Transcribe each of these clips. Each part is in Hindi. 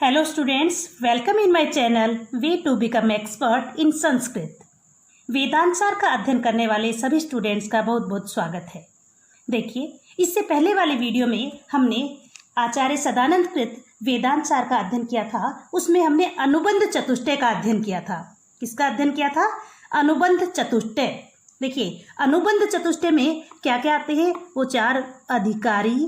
Hello students, welcome in my channel Way to Become Expert in Sanskrit। वेदांत सार का अध्ययन करने वाले सभी स्टूडेंट्स का बहुत बहुत स्वागत है। देखिए, इससे पहले वाले वीडियो में हमने आचार्य सदानंद कृत वेदांत सार का अध्ययन किया था। उसमें हमने अनुबंध चतुष्टय का अध्ययन किया था। किसका अध्ययन किया था? अनुबंध चतुष्टय। देखिए, अनुबंध चतुष्टय में क्या क्या आते हैं? वो चार अधिकारी,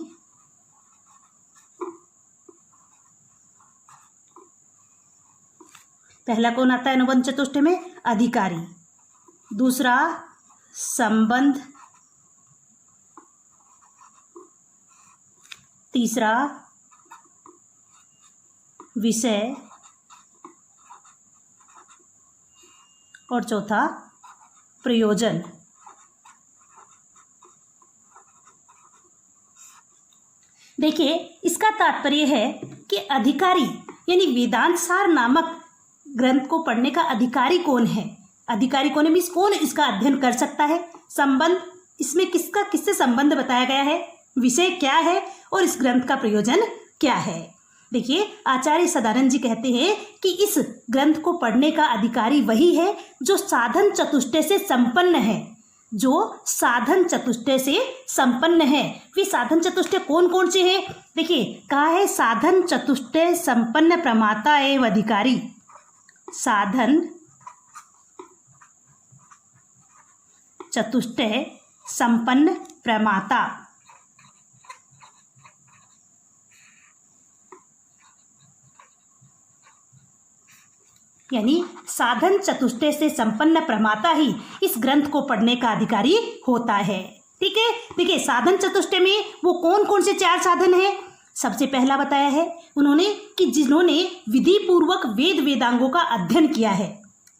पहला कौन आता है अनुबंध चतुष्टय में? अधिकारी। दूसरा संबंध, तीसरा विषय और चौथा प्रयोजन। देखिए, इसका तात्पर्य है कि अधिकारी यानी वेदांत सार नामक ग्रंथ को पढ़ने का अधिकारी कौन है? अधिकारी कौन है मीन्स कौन इसका अध्ययन कर सकता है? संबंध, इसमें किसका किससे संबंध बताया गया है? विषय क्या है? और इस ग्रंथ का प्रयोजन क्या है? देखिए, आचार्य सदानंद जी कहते हैं कि इस ग्रंथ को पढ़ने का अधिकारी वही है जो साधन चतुष्टय से संपन्न है। जो साधन चतुष्टय से संपन्न है। वे साधन चतुष्टय कौन कौन से हैं? देखिए, कहा है साधन चतुष्टय संपन्न प्रमाता एवं अधिकारी। साधन चतुष्टय संपन्न प्रमाता। यानी साधन चतुष्टय से संपन्न प्रमाता ही इस ग्रंथ को पढ़ने का अधिकारी होता है। ठीक है, देखिए साधन चतुष्टय में वो कौन कौन से चार साधन हैं? सबसे पहला बताया है उन्होंने कि जिन्होंने विधि पूर्वक वेद वेदांगों का अध्ययन किया है।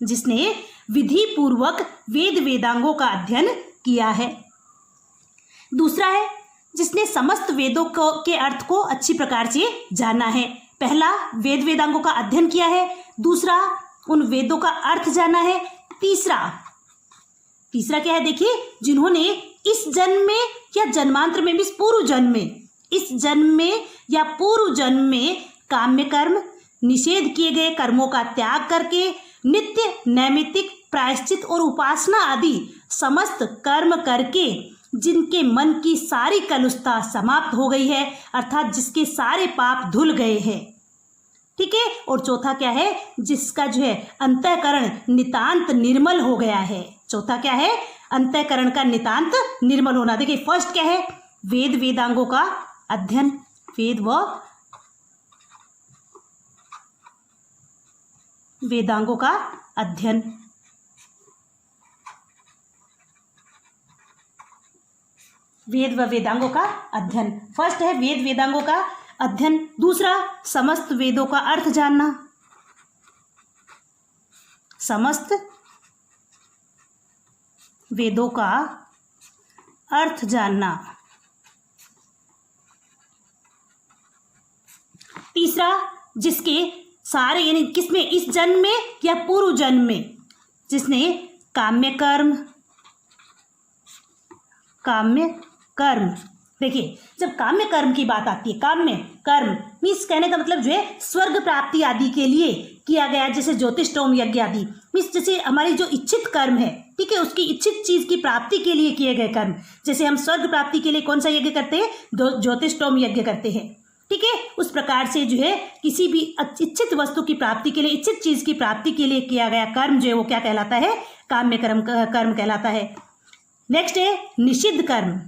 जिसने विधि पूर्वक वेद वेदांगों का अध्ययन किया है। दूसरा है जिसने समस्त वेदों के अर्थ को अच्छी प्रकार से जाना है। पहला वेद वेदांगों का अध्ययन किया है, दूसरा उन वेदों का अर्थ जाना है, तीसरा क्या है? देखिए, जिन्होंने इस जन्म में या जन्मांतर में भी पूर्व जन्म में, इस जन्म में या पूर्व जन्म में काम्य कर्म, निषेध किए गए कर्मों का त्याग करके नित्य नैमित्तिक प्रायश्चित और उपासना आदि समस्त कर्म करके जिनके मन की सारी कलुषता समाप्त हो गई है, अर्थात जिसके सारे पाप धुल गए हैं। ठीक है, और चौथा क्या है? जिसका जो है अंतःकरण नितांत निर्मल हो गया है। चौथा क्या है? अंतःकरण का नितांत निर्मल होना। देखिए, फर्स्ट क्या है? वेद वेदांगों का अध्ययन, वेद व वेदांगों का अध्ययन। वेद व वेदांगों का अध्ययन, फर्स्ट है वेद वेदांगों का अध्ययन। दूसरा समस्त वेदों का अर्थ जानना, समस्त वेदों का अर्थ जानना। तीसरा जिसके सारे यानी किसमें, इस जन्म में या पूर्व जन्म में, जिसने काम्य कर्म। देखिए, जब काम्य कर्म की बात आती है, काम्य कर्म मीन्स कहने का मतलब जो है स्वर्ग प्राप्ति आदि के लिए किया गया, जैसे ज्योतिष्टोम यज्ञ आदि मीन्स जैसे हमारी जो इच्छित कर्म है, ठीक है, उसकी इच्छित चीज की प्राप्ति के लिए किए गए कर्म। जैसे हम स्वर्ग प्राप्ति के लिए कौन सा यज्ञ करते हैं? ज्योतिष्टोम यज्ञ करते हैं। ठीक है, उस प्रकार से जो है किसी भी इच्छित वस्तु की प्राप्ति के लिए, इच्छित चीज की प्राप्ति के लिए किया गया कर्म जो है वो क्या कहलाता है? काम्य कर्म कहलाता है। नेक्स्ट है निषिद्ध कर्म।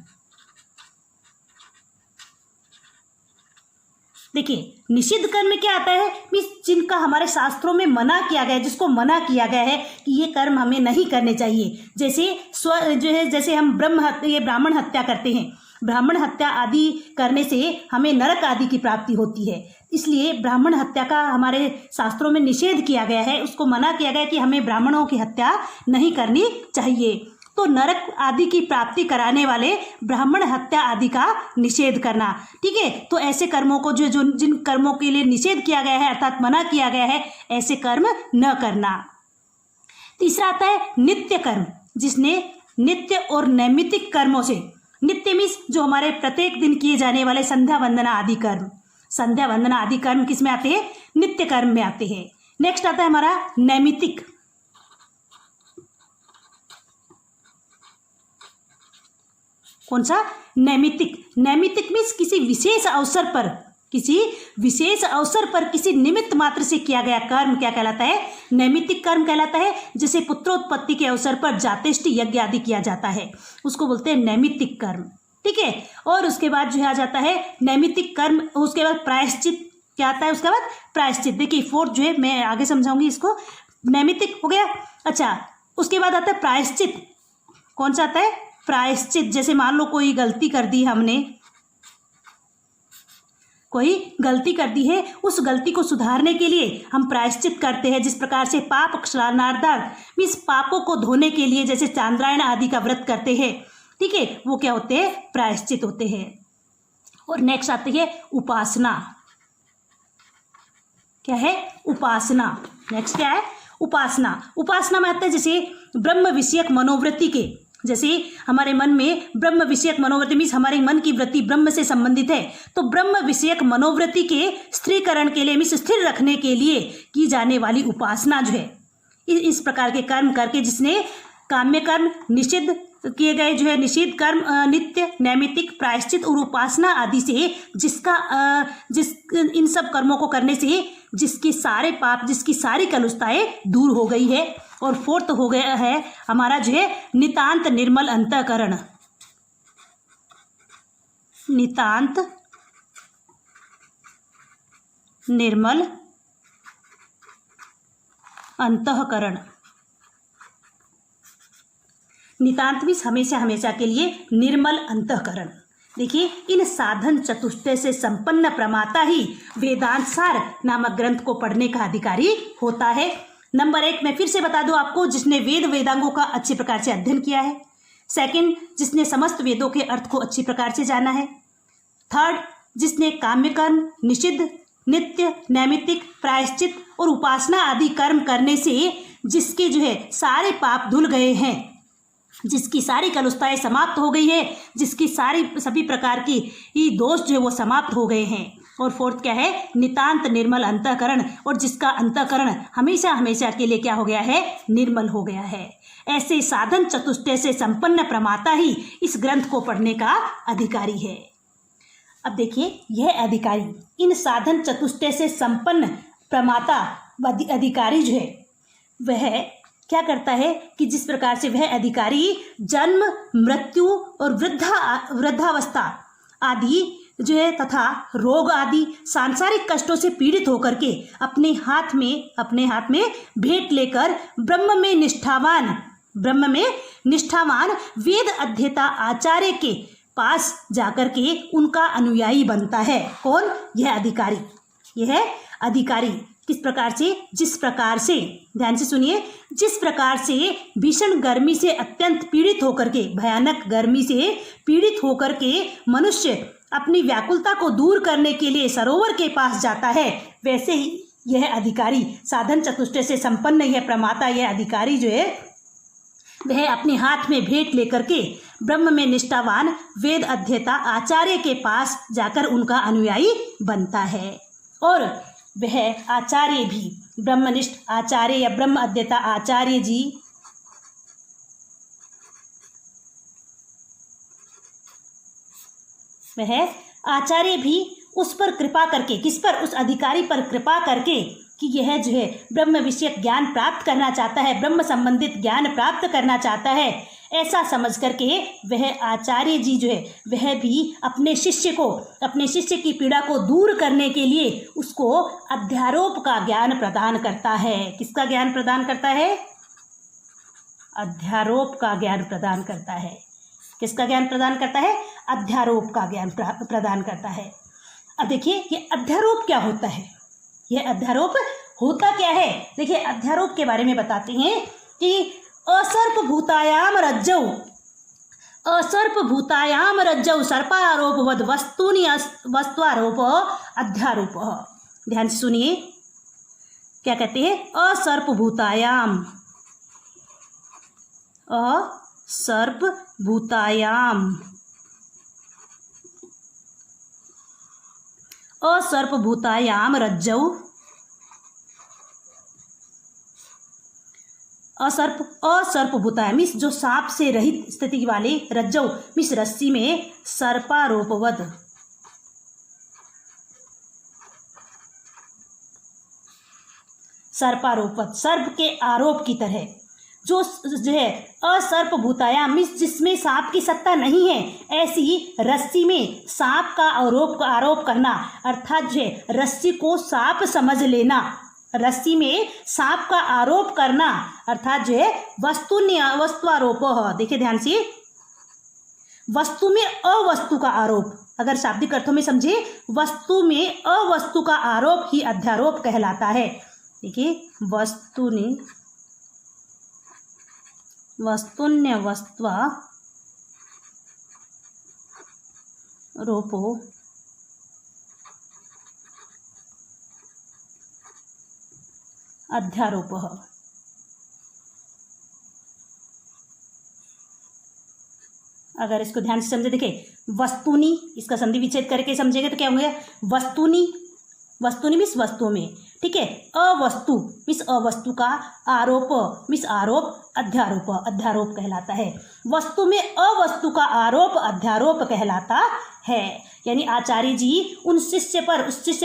देखिए, निषिद्ध कर्म में क्या आता है? मीन्स जिनका हमारे शास्त्रों में मना किया गया है, जिसको मना किया गया है कि ये कर्म हमें नहीं करने चाहिए। जैसे हम ब्राह्मण हत्या करते हैं, ब्राह्मण हत्या आदि करने से हमें नरक आदि की प्राप्ति होती है। इसलिए ब्राह्मण हत्या का हमारे शास्त्रों में निषेध किया गया है, उसको मना किया गया है कि हमें ब्राह्मणों की हत्या नहीं करनी चाहिए। तो नरक आदि की प्राप्ति कराने वाले ब्राह्मण हत्या आदि का निषेध करना। ठीक है, तो ऐसे कर्मों को जो जिन कर्मों के लिए निषेध किया गया है अर्थात मना किया गया है, ऐसे कर्म न करना। तीसरा आता है नित्य कर्म, जिसने नित्य और नैमित्तिक कर्मों से, नित्य मीन्स जो हमारे प्रत्येक दिन किए जाने वाले संध्या वंदना आदि कर्म, संध्या वंदना आदि कर्म किस में आते हैं? नित्य कर्म में आते हैं। नेक्स्ट आता है हमारा नैमित्तिक। कौन सा? नैमित्तिक। नैमित्तिक मीन्स किसी विशेष अवसर पर किसी निमित्त मात्र से किया गया कर्म क्या कहलाता है? नैमित्तिक कर्म कहलाता है। जैसे पुत्रोत्पत्ति के अवसर पर जातेष्टि यज्ञ आदि किया जाता है, उसको बोलते हैं नैमित्तिक कर्म। ठीक है। और उसके बाद जो है आ जाता है नैमित्तिक कर्म, उसके बाद प्रायश्चित क्या आता है? उसके बाद प्रायश्चित। देखिए फोर्थ जो है मैं आगे समझाऊंगी इसको। नैमित्तिक हो गया। अच्छा, उसके बाद आता है प्रायश्चित। कौन सा आता है? प्रायश्चित। जैसे मान लो कोई गलती कर दी हमने, कोई गलती कर दी है, उस गलती को सुधारने के लिए हम प्रायश्चित करते हैं। जिस प्रकार से पाप क्षालनार्दन मीन्स पापों को धोने के लिए जैसे चांद्रायण आदि का व्रत करते हैं, ठीक है, वो क्या होते हैं? प्रायश्चित होते हैं। और नेक्स्ट आती है उपासना। क्या है? उपासना। नेक्स्ट क्या है? उपासना। उपासना में आता है जैसे ब्रह्म विषयक मनोवृत्ति के, जैसे हमारे मन में ब्रह्म विषयक मनोवृत्ति मीन्स हमारे मन की वृत्ति ब्रह्म से संबंधित है, तो ब्रह्म विषयक मनोवृत्ति के स्थिरीकरण के लिए मीन्स स्थिर रखने के लिए की जाने वाली उपासना जो है, इस प्रकार के कर्म करके जिसने काम्य कर्म, निषिद्ध किए गए जो है निषिद्ध कर्म, नित्य, नैमित्तिक, प्रायश्चित और उपासना आदि से इन सब कर्मों को करने से जिसके सारे पाप, जिसकी सारी कलुषताएं दूर हो गई है। और फोर्थ हो गया है हमारा जो है नितांत निर्मल अंतःकरण। नितांत निर्मल अंतःकरण। नितांत मीन्स हमेशा हमेशा के लिए, निर्मल अंतःकरण। देखिए इन साधन चतुष्टय से संपन्न प्रमाता ही वेदांत सार नामक ग्रंथ को पढ़ने का अधिकारी होता है। नंबर 1 मैं फिर से बता दूं आपको, जिसने वेद वेदांगों का अच्छी प्रकार से अध्ययन किया है। सेकंड, जिसने समस्त वेदों के अर्थ को अच्छी प्रकार से जाना है। थर्ड, जिसने काम्य कर्म, निषिद्ध, नित्य, नैमित्तिक, प्रायश्चित और उपासना आदि कर्म करने से जिसके जो है सारे पाप धुल गए हैं, जिसकी सारी कलुषताएं समाप्त हो गई है, जिसकी सभी प्रकार की दोष जो है वो समाप्त हो गए हैं। और फोर्थ क्या है? नितांत निर्मल अंतःकरण, और जिसका अंतःकरण हमेशा हमेशा के लिए क्या हो गया है? निर्मल हो गया है। ऐसे साधन चतुष्टय से संपन्न प्रमाता ही इस ग्रंथ को पढ़ने का अधिकारी है। अब देखिए यह अधिकारी, इन साधन चतुष्टय से संपन्न प्रमाता अधिकारी जो है वह क्या करता है कि जिस प्रकार से वह अधिकारी जन्म, मृत्यु और वृद्धावस्था आदि जो है तथा रोग आदि सांसारिक कष्टों से पीड़ित होकर के अपने हाथ में भेंट लेकर ब्रह्म में निष्ठावान वेद अध्येता आचार्य के पास जाकर के उनका अनुयायी बनता है। कौन? यह अधिकारी। यह अधिकारी किस प्रकार से? जिस प्रकार से, ध्यान से सुनिए, जिस प्रकार से भीषण गर्मी से अत्यंत पीड़ित होकर के, भयानक गर्मी से पीड़ित होकर के मनुष्य अपनी व्याकुलता को दूर करने के लिए सरोवर के पास जाता है, वैसे ही यह अधिकारी साधन चतुष्टय से संपन्न यह प्रमाता, यह अधिकारी जो है वह अपने हाथ में भेंट लेकर के ब्रह्म में निष्ठावान वेद अध्येता आचार्य के पास जाकर उनका अनुयायी बनता है। और वह आचार्य भी, ब्रह्मनिष्ठ आचार्य या ब्रह्म अध्येता आचार्य जी वह आचार्य भी उस पर कृपा करके, किस पर? उस अधिकारी पर कृपा करके कि यह जो है ब्रह्म विषयक ज्ञान प्राप्त करना चाहता है, ब्रह्म संबंधित ज्ञान प्राप्त करना चाहता है, ऐसा समझ करके वह आचार्य जी जो है वह भी अपने शिष्य की पीड़ा को दूर करने के लिए उसको अध्यारोप का ज्ञान प्रदान करता है। किसका ज्ञान प्रदान करता है? अध्यारोप का ज्ञान प्रदान करता है। किसका ज्ञान प्रदान करता है? अध्यारोप का ज्ञान प्रदान करता है। अब देखिए ये अध्यारोप क्या होता है? यह अध्यारोप होता क्या है? देखिए अध्यारोप के बारे में बताते हैं कि असर्प भूतायाम रज्जौ सर्पारोपवद वस्तुनि वस्तुआरोप अध्यारोप। ध्यान से सुनिए क्या कहते हैं? असर्प भूतायाम असर्पभूतायाम रज्जौ असर्पभूतायाम मीन्स जो सांप से रहित स्थिति वाले रज्जौ मीन्स रस्सी में सर्पारोपवद सर्पारोपवद सर्प के आरोप की तरह जो है असर्पभूतायाम मीन्स जिसमें सांप की सत्ता नहीं है ऐसी रस्सी में सांप का आरोप करना अर्थात जो है रस्सी को सांप समझ लेना रस्सी में सांप का आरोप करना अर्थात जो है वस्तुआरोप। देखिए ध्यान से वस्तु में अवस्तु का आरोप अगर शाब्दिक अर्थों में समझे वस्तु में अवस्तु का आरोप ही अध्यारोप कहलाता है। देखिए वस्तुन्यवस्त्वा रोपो अध्यारोप। अगर इसको ध्यान से समझे देखिए वस्तुनि इसका संधि विच्छेद करके समझेंगे तो क्या होंगे वस्तुनि मीन्स वस्तु में ठीक है अवस्तु मीन्स अवस्तु का आरोप मीन्स आरोप अध्यारोप कहलाता है। वस्तु में अवस्तु का आरोप अध्यारोप कहलाता है। यानी आचार्य जी उस शिष्य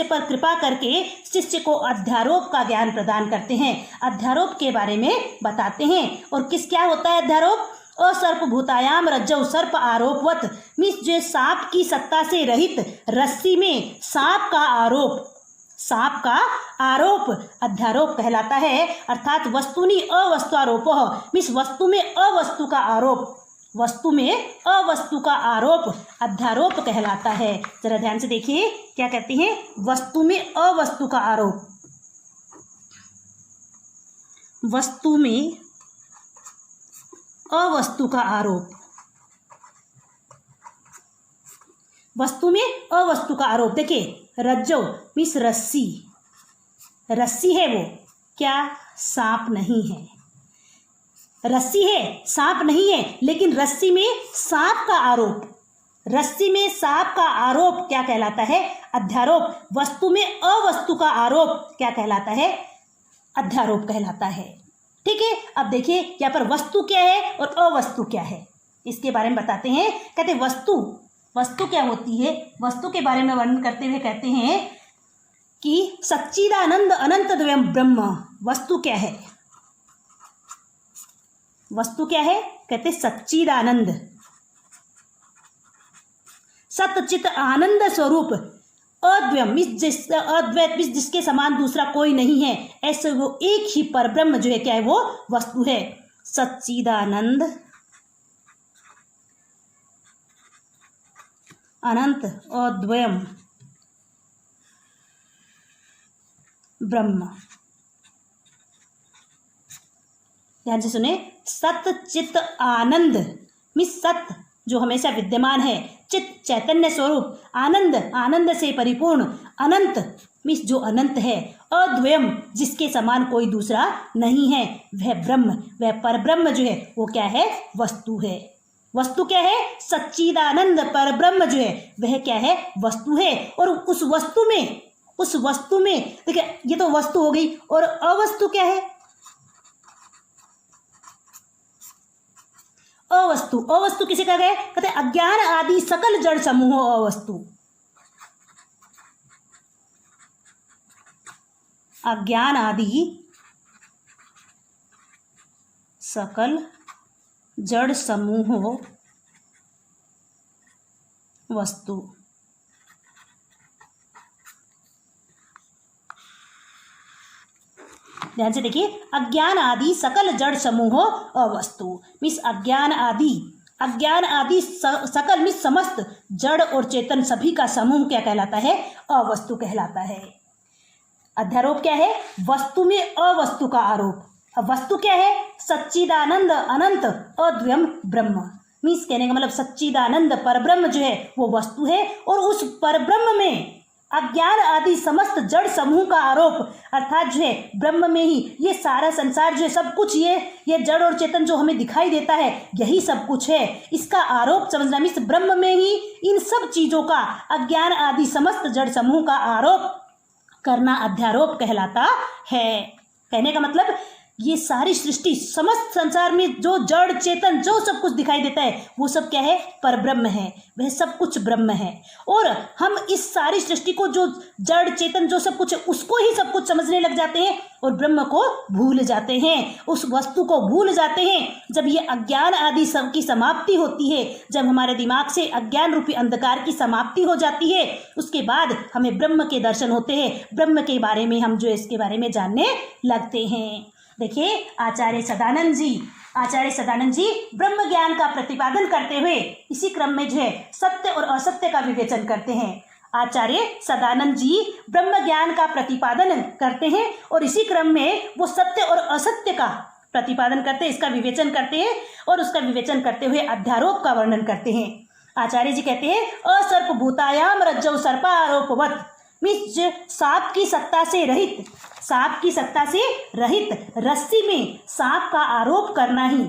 पर कृपा करके शिष्य को अध्यारोप का ज्ञान प्रदान करते हैं अध्यारोप के बारे में बताते हैं। और क्या होता है अध्यारोप असर्पभूतायाम रज्जौ सर्प आरोपवत मीन्स जो सांप की सत्ता से रहित रस्सी में सांप का आरोप अध्यारोप कहलाता है। अर्थात वस्तुनि अवस्तुआरोप मीन्स वस्तु में अवस्तु का आरोप अध्यारोप कहलाता है। जरा ध्यान से देखिए क्या कहते हैं वस्तु में अवस्तु का आरोप वस्तु में अवस्तु का आरोप वस्तु में अवस्तु का आरोप। देखिए रज्जौ मीन्स रस्सी है वो क्या सांप नहीं है रस्सी है सांप नहीं है लेकिन रस्सी में सांप का आरोप क्या कहलाता है अध्यारोप। वस्तु में अवस्तु का आरोप क्या कहलाता है अध्यारोप कहलाता है। ठीक है अब देखिए यहाँ पर वस्तु क्या है और अवस्तु क्या है इसके बारे में बताते हैं। कहते वस्तु क्या होती है वस्तु के बारे में वर्णन करते हुए कहते हैं कि सच्चिदानंद अनंत द्वयं ब्रह्म वस्तु क्या है कहते सच्चिदानंद सतचित आनंद स्वरूप अद्वयम अद्वैत जिसके समान दूसरा कोई नहीं है ऐसे वो एक ही परब्रह्म जो है क्या है वो वस्तु है। सच्चिदानंद अनंत अद्वयम ब्रह्म। ध्यान से सुने सत चित आनंद मीन्स सत जो हमेशा विद्यमान है चित चैतन्य स्वरूप आनंद से परिपूर्ण अनंत मीन्स जो अनंत है अद्वयम जिसके समान कोई दूसरा नहीं है वह परब्रह्म जो है वो क्या है वस्तु है। वस्तु क्या है सच्चिदानंद परब्रह्म जो है वह क्या है वस्तु है। और उस वस्तु में देखिए ये तो वस्तु हो गई और अवस्तु क्या है अवस्तु किसे कहा गया कहते अज्ञान आदि सकल जड़ समूह अवस्तु। अज्ञान आदि सकल जड़ समूह वस्तु। ध्यान से देखिए अज्ञान आदि सकल जड़ समूह अवस्तु मीन्स अज्ञान आदि सकल मीन्स समस्त जड़ और चेतन सभी का समूह क्या कहलाता है अवस्तु कहलाता है। अध्यारोप क्या है वस्तु में अवस्तु का आरोप। अब वस्तु क्या है सच्चिदानंद अनंत अद्वयम ब्रह्म मीन्स कहने का मतलब सच्चिदानंद परब्रह्म जो है वो वस्तु है और उस परब्रह्म में अज्ञान आदि समस्त जड़ समूह का आरोप, अर्थात जो है ब्रह्म में ही ये सारा संसार जो है सब कुछ, ये जड़ और चेतन जो हमें दिखाई देता है यही सब कुछ है, इसका आरोप समझना मीन्स ब्रह्म में ही इन सब चीजों का अज्ञान आदि समस्त जड़ समूह का आरोप करना अध्यारोप कहलाता है। कहने का मतलब ये सारी सृष्टि समस्त संसार में जो जड़ चेतन जो सब कुछ दिखाई देता है वो सब क्या है, परब्रह्म है, वह सब कुछ ब्रह्म है। और हम इस सारी सृष्टि को जो जड़ चेतन जो सब कुछ है उसको ही सब कुछ समझने लग जाते हैं और ब्रह्म को भूल जाते हैं, उस वस्तु को भूल जाते हैं। जब ये अज्ञान आदि सब की समाप्ति होती है, जब हमारे दिमाग से अज्ञान रूपी अंधकार की समाप्ति हो जाती है, उसके बाद हमें ब्रह्म के दर्शन होते हैं, ब्रह्म के बारे में हम जो इसके बारे में जानने लगते हैं। देखिए आचार्य सदानंद जी ब्रह्म ज्ञान का प्रतिपादन करते हुए इसी क्रम में जो है सत्य और असत्य का विवेचन करते हैं। आचार्य सदानंद जी ब्रह्म ज्ञान का प्रतिपादन करते हैं और इसी क्रम में वो सत्य और असत्य का प्रतिपादन करते हैं, इसका विवेचन करते हैं और उसका विवेचन करते हुए अध्यारोप का वर्णन करते हैं। आचार्य जी कहते हैं असर्प भूतायाम रज्जौ सर्पारोपवत्, मीन्स सांप की सत्ता से रहित रस्सी में सांप का आरोप करना ही,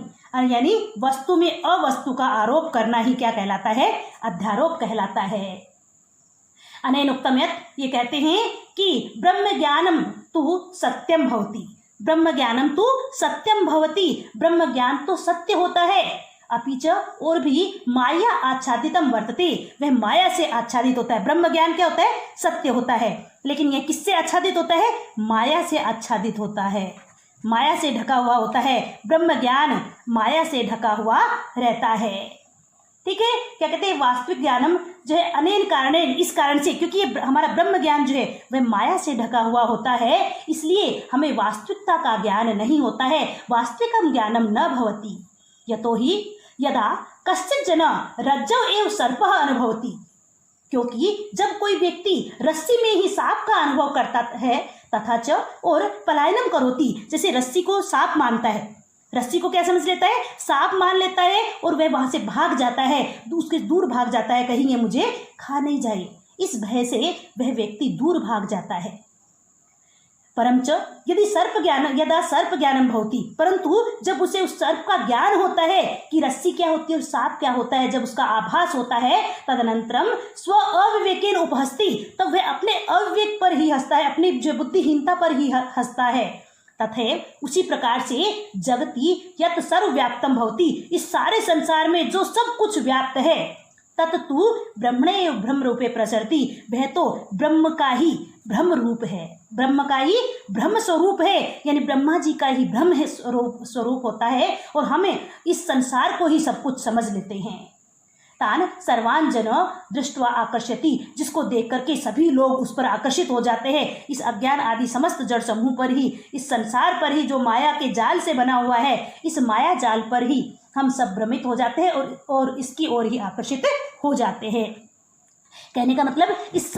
यानी वस्तु में अवस्तु का आरोप करना ही क्या कहलाता है, अध्यारोप कहलाता है। अनेन उक्तम यत्, ये कहते हैं कि ब्रह्म ज्ञानम तु सत्यम भवति, ब्रह्म ज्ञानम तु सत्यम भवति, ब्रह्म ज्ञान तो सत्य होता है, अपिच और भी माया आच्छादितम वर्तते, वह माया से आच्छादित होता है। ब्रह्म ज्ञान क्या होता है, सत्य होता है, लेकिन यह किससे आच्छादित होता है, माया से आच्छादित होता है, माया से ढका हुआ होता है। ब्रह्म ज्ञान माया से ढका हुआ रहता है। ठीक है, क्या कहते हैं, वास्तविक ज्ञानम जो है अनेन कारणेन, इस कारण से, क्योंकि ये हमारा ब्रह्म ज्ञान जो है वह माया से ढका हुआ होता है, इसलिए हमें वास्तविकता का ज्ञान नहीं होता है। वास्तविकम ज्ञानम न भवति यतोहि यदा कश्चित् जना रज्जौ एव सर्पः अनुभवति, क्योंकि जब कोई व्यक्ति रस्सी में ही सांप का अनुभव करता है, तथा च और पलायनम करोति, जैसे रस्सी को सांप मानता है, रस्सी को क्या समझ लेता है, सांप मान लेता है और वह वहां से भाग जाता है, उसके दूर भाग जाता है, कहीं ये मुझे खा नहीं जाए, इस भय से वह व्यक्ति दूर भाग जाता है। परंच यदि यदा सर्प ज्ञानम भवति, परंतु जब उसे उस सर्प का ज्ञान होता है कि रस्सी क्या होती है और सांप क्या होता है, जब उसका आभास होता है, तदनंतरम स्व अविवेकेन उपहस्ति, तब वह अपने अविवेक पर ही हंसता है, अपनी जो बुद्धिहीनता पर ही हंसता है। तथे उसी प्रकार से जगति यत् सर्वव्याप्तम भवति, इस सारे संसार में जो सब कुछ व्याप्त है, तत्तु ब्रह्मणे ब्रह्म रूपे प्रसरति, वह तो ब्रह्म का ही ब्रह्म रूप है, ब्रह्म का ही ब्रह्म स्वरूप है, यानी ब्रह्मा जी का ही ब्रह्म है स्वरूप होता है, और हमें इस संसार को ही सब कुछ समझ लेते हैं। तान सर्वान जन दृष्ट्वा आकर्षति, जिसको देख करके सभी लोग उस पर आकर्षित हो जाते हैं। इस अज्ञान आदि समस्त जड़ समूह पर ही, इस संसार पर ही जो माया के जाल से बना हुआ है, इस माया जाल पर ही हम सब भ्रमित हो जाते हैं और इसकी ओर ही आकर्षित हो जाते हैं। कहने का मतलब इस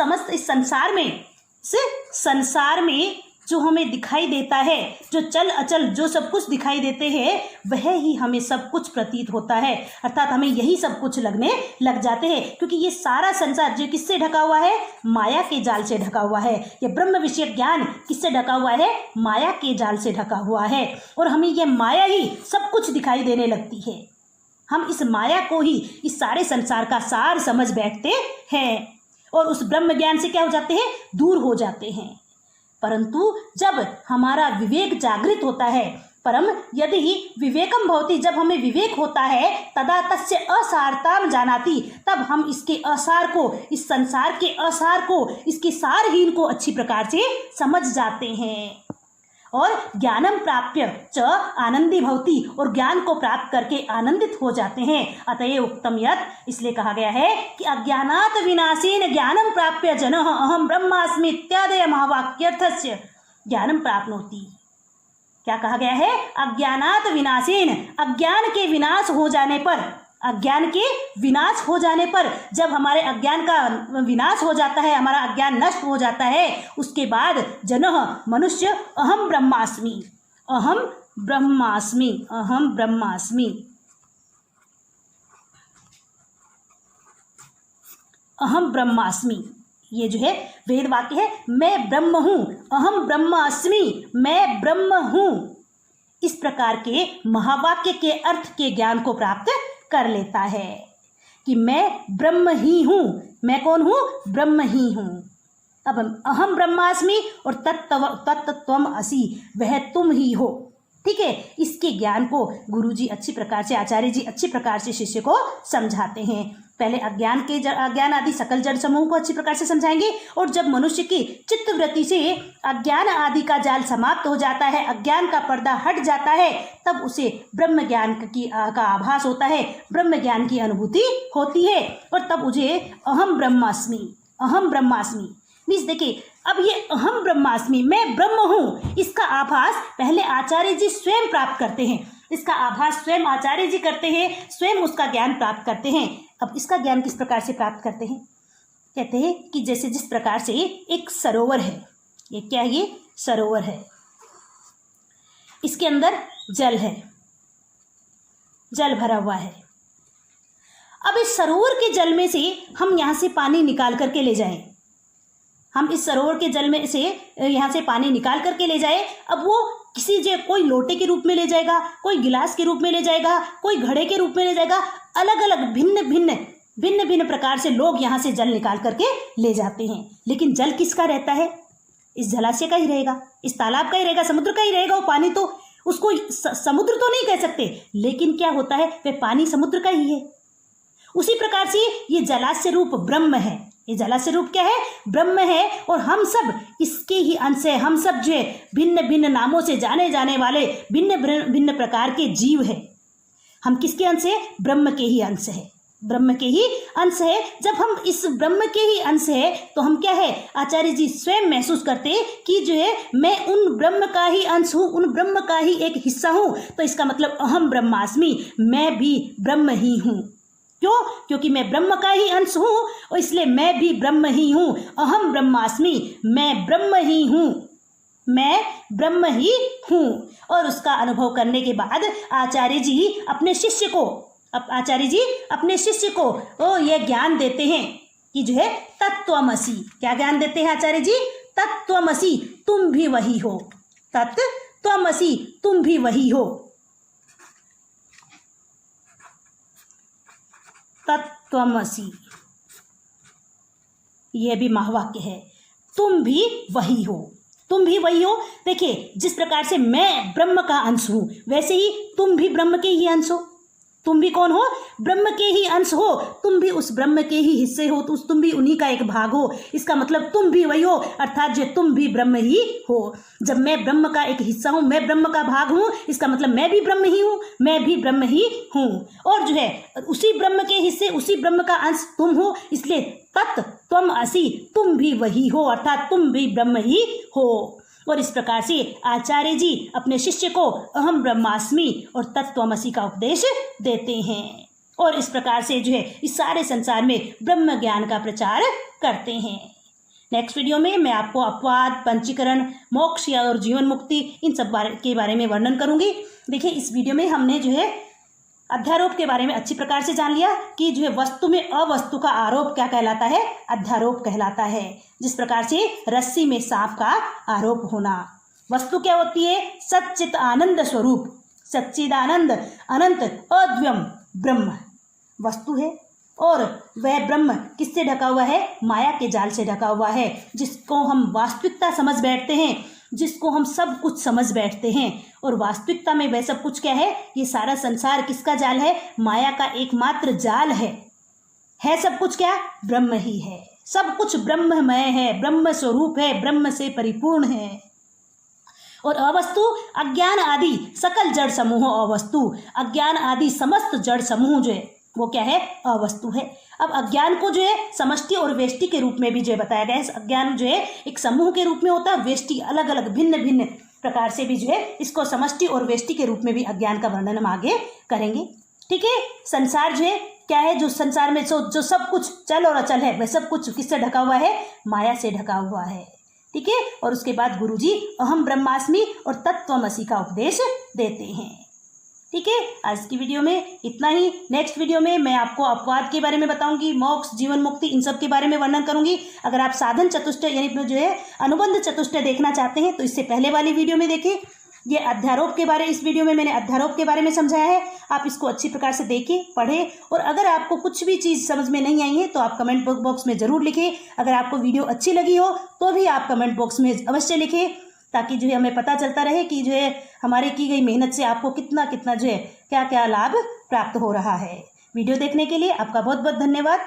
संसार में जो हमें दिखाई देता है, जो चल अचल जो सब कुछ दिखाई देते हैं, वह ही हमें सब कुछ प्रतीत होता है, अर्थात हमें यही सब कुछ लगने लग जाते हैं, क्योंकि ये सारा संसार जो किससे ढका हुआ है, माया के जाल से ढका हुआ है। ये ब्रह्म विषय ज्ञान किससे ढका हुआ है, माया के जाल से ढका हुआ है, और हमें यह माया ही सब कुछ दिखाई देने लगती है। हम इस माया को ही इस सारे संसार का सार समझ बैठते हैं और उस ब्रह्म ज्ञान से क्या हो जाते हैं, दूर हो जाते हैं। परंतु जब हमारा विवेक जागृत होता है, परम यदि विवेकम भवति, जब हमें विवेक होता है, तदा तस्य असारताम जानाति, तब हम इसके असार को, इस संसार के असार को, इसके सारहीन को अच्छी प्रकार से समझ जाते हैं। और ज्ञानम प्राप्य च आनंदी भवति, और ज्ञान को प्राप्त करके आनंदित हो जाते हैं। अतएव उक्तम यत्, इसलिए कहा गया है कि अज्ञानात् विनाशेन ज्ञानम प्राप्य जनः अहम ब्रह्मास्मि इत्यादय महावाक्यर्थस्य ज्ञानम प्राप्नोति। क्या कहा गया है, अज्ञानात् विनाशेन, अज्ञान के विनाश हो जाने पर, अज्ञान के विनाश हो जाने पर, जब हमारे अज्ञान का विनाश हो जाता है, हमारा अज्ञान नष्ट हो जाता है, उसके बाद जनः मनुष्य अहम ब्रह्मास्मि, अहम ब्रह्मास्मि, अहम ब्रह्मास्मि, अहम ब्रह्मास्मि ये जो है वेद वाक्य है, मैं ब्रह्म हूँ, अहम ब्रह्मास्मि, मैं ब्रह्म हूँ। इस प्रकार के महावाक्य के अर्थ के ज्ञान को प्राप्त कर लेता है कि मैं ब्रह्म ही हूँ। मैं कौन हूँ? ब्रह्म ही हूँ। अब अहम ब्रह्मास्मि और तत्त्वम असि, वह तुम ही हो। ठीक है, इसके ज्ञान को गुरुजी अच्छी प्रकार से, आचार्य जी अच्छी प्रकार से शिष्य को समझाते हैं। पहले अज्ञान आदि सकल जड़ समूह को अच्छी प्रकार से समझाएंगे, और जब मनुष्य की चित्तवृत्ति से अज्ञान आदि का जाल समाप्त हो जाता है, अज्ञान का पर्दा हट जाता है, तब उसे ब्रह्म ज्ञान का आभास होता है, ब्रह्म ज्ञान की अनुभूति होती है, और तब उसे अहम ब्रह्मास्मि मीन्स देखिए, अब ये अहम ब्रह्मास्मि, मैं ब्रह्म हूँ, इसका आभास पहले आचार्य जी स्वयं प्राप्त करते हैं। इसका आभास स्वयं आचार्य जी करते हैं, स्वयं उसका ज्ञान प्राप्त करते हैं। अब इसका ज्ञान किस प्रकार से प्राप्त करते हैं? कहते हैं कि जैसे जिस प्रकार से एक सरोवर है, ये क्या है? ये सरोवर है, इसके अंदर जल है, जल भरा हुआ है। अब इस सरोवर के जल में से हम यहाँ से पानी निकाल करके ले जाएं, हम इस सरोवर के जल में से यहाँ से पानी निकाल करके ले जाए, अब वो कोई लोटे के रूप में ले जाएगा, कोई गिलास के रूप में ले जाएगा, कोई घड़े के रूप में ले जाएगा, अलग अलग भिन्न भिन्न प्रकार से लोग यहाँ से जल निकाल करके ले जाते हैं। लेकिन जल किसका रहता है? इस जलाशय का ही रहेगा, इस तालाब का ही रहेगा, समुद्र का ही रहेगा। वो पानी तो उसको समुद्र तो नहीं कह सकते, लेकिन क्या होता है, वह पानी समुद्र का ही है। उसी प्रकार से ये जलाशय रूप ब्रह्म है। ये जलाशय रूप क्या है? ब्रह्म है, और हम सब इसके ही अंश है। हम सब जो है भिन्न भिन्न नामों से जाने जाने वाले भिन्न प्रकार के जीव है। हम किसके अंश है? ब्रह्म के ही अंश है, ब्रह्म के ही अंश है। जब हम इस ब्रह्म के ही अंश है, तो हम क्या है, आचार्य जी स्वयं महसूस करते हैं कि जो है मैं उन ब्रह्म का ही अंश हूँ, उन ब्रह्म का ही एक हिस्सा हूँ। तो इसका मतलब अहम ब्रह्मास्मि, मैं भी ब्रह्म ही हूँ। क्यों? क्योंकि मैं ब्रह्म का ही अंश हूँ, और इसलिए मैं भी ब्रह्म ही हूँ। अहम ब्रह्मास्मि, मैं ब्रह्म ही हूँ, मैं ब्रह्म ही हूँ। और उसका अनुभव करने के बाद आचार्य जी अपने शिष्य को यह ज्ञान देते हैं कि जो है तत्त्वमसि। क्या ज्ञान देते हैं आचार्य जी? तत्त्वमसि, तुम भी वही हो। तत्त्वमसि, तुम भी वही हो। तत्त्वमसि, यह भी महावाक्य है। तुम भी वही हो, तुम भी वही हो। देखिए, जिस प्रकार से मैं ब्रह्म का अंश हूं, वैसे ही तुम भी ब्रह्म के ही अंश हो। तुम भी कौन हो? ब्रह्म के ही अंश हो। तुम भी उस ब्रह्म के ही हिस्से हो, तो तुम भी उन्हीं का एक भाग हो। इसका मतलब तुम भी वही हो, अर्थात जो तुम भी ब्रह्म ही हो। जब मैं ब्रह्म का एक हिस्सा हूँ, मैं ब्रह्म का भाग हूँ, इसका मतलब मैं भी ब्रह्म ही हूँ, मैं भी ब्रह्म ही हूँ। और जो है उसी ब्रह्म के हिस्से, उसी ब्रह्म का अंश तुम हो, इसलिए तत्त्वमसि, तुम भी वही हो, अर्थात तुम भी ब्रह्म ही हो। और इस प्रकार से आचार्य जी अपने शिष्य को अहम ब्रह्मास्मि और तत्त्वमसि का उपदेश देते हैं, और इस प्रकार से जो है इस सारे संसार में ब्रह्म ज्ञान का प्रचार करते हैं। नेक्स्ट वीडियो में मैं आपको अपवाद, पंचीकरण, मोक्ष और जीवन मुक्ति, इन सब के बारे में वर्णन करूंगी। देखिए, इस वीडियो में हमने जो है अध्यारोप के बारे में अच्छी प्रकार से जान लिया कि जो है वस्तु में अवस्तु का आरोप क्या कहलाता है? अध्यारोप कहलाता है। जिस प्रकार से रस्सी में सांप का आरोप होना। वस्तु क्या होती है? सच्चित आनंद स्वरूप, सच्चिदानंद अनंत अद्वयम् ब्रह्म वस्तु है, और वह ब्रह्म किससे ढका हुआ है? माया के जाल से ढका हुआ है, जिसको हम वास्तविकता समझ बैठते हैं, जिसको हम सब कुछ समझ बैठते हैं। और वास्तविकता में वह सब कुछ क्या है? ये सारा संसार किसका जाल है? माया का एकमात्र जाल है सब कुछ क्या? ब्रह्म ही है। सब कुछ ब्रह्ममय है, ब्रह्म स्वरूप है, ब्रह्म से परिपूर्ण है। और अवस्तु अज्ञान आदि सकल जड़ समूह अवस्तु, अज्ञान आदि समस्त जड़ समूह जो है वो क्या है? अवस्तु है। अब अज्ञान को जो है समष्टि और वेष्टि के रूप में भी जो है बताया गया है। अज्ञान जो है एक समूह के रूप में होता है, वेष्टि अलग अलग भिन्न भिन्न प्रकार से भी जो है इसको समष्टि और वेष्टि के रूप में भी अज्ञान का वर्णन हम आगे करेंगे। ठीक है, संसार जो है क्या है? जो संसार में जो सब कुछ चल और अचल है, वह सब कुछ किससे ढका हुआ है? माया से ढका हुआ है। ठीक है, और उसके बाद गुरुजी अहम ब्रह्मास्मि और तत्त्वमसि का उपदेश देते हैं। ठीक है, आज की वीडियो में इतना ही। नेक्स्ट वीडियो में मैं आपको अपवाद के बारे में बताऊंगी, मोक्ष, जीवन मुक्ति, इन सब के बारे में वर्णन करूंगी। अगर आप साधन चतुष्टय यानी जो है अनुबंध चतुष्टय देखना चाहते हैं तो इससे पहले वाली वीडियो में देखें। ये अध्यारोप के बारे, इस वीडियो में मैंने अध्यारोप के बारे में समझाया है। आप इसको अच्छी प्रकार से देखें, पढ़ें, और अगर आपको कुछ भी चीज़ समझ में नहीं आई है तो आप कमेंट बॉक्स में ज़रूर लिखें। अगर आपको वीडियो अच्छी लगी हो तो भी आप कमेंट बॉक्स में अवश्य लिखें, ताकि जो है हमें पता चलता रहे कि जो है हमारी की गई मेहनत से आपको कितना कितना जो है क्या क्या लाभ प्राप्त हो रहा है। वीडियो देखने के लिए आपका बहुत बहुत धन्यवाद।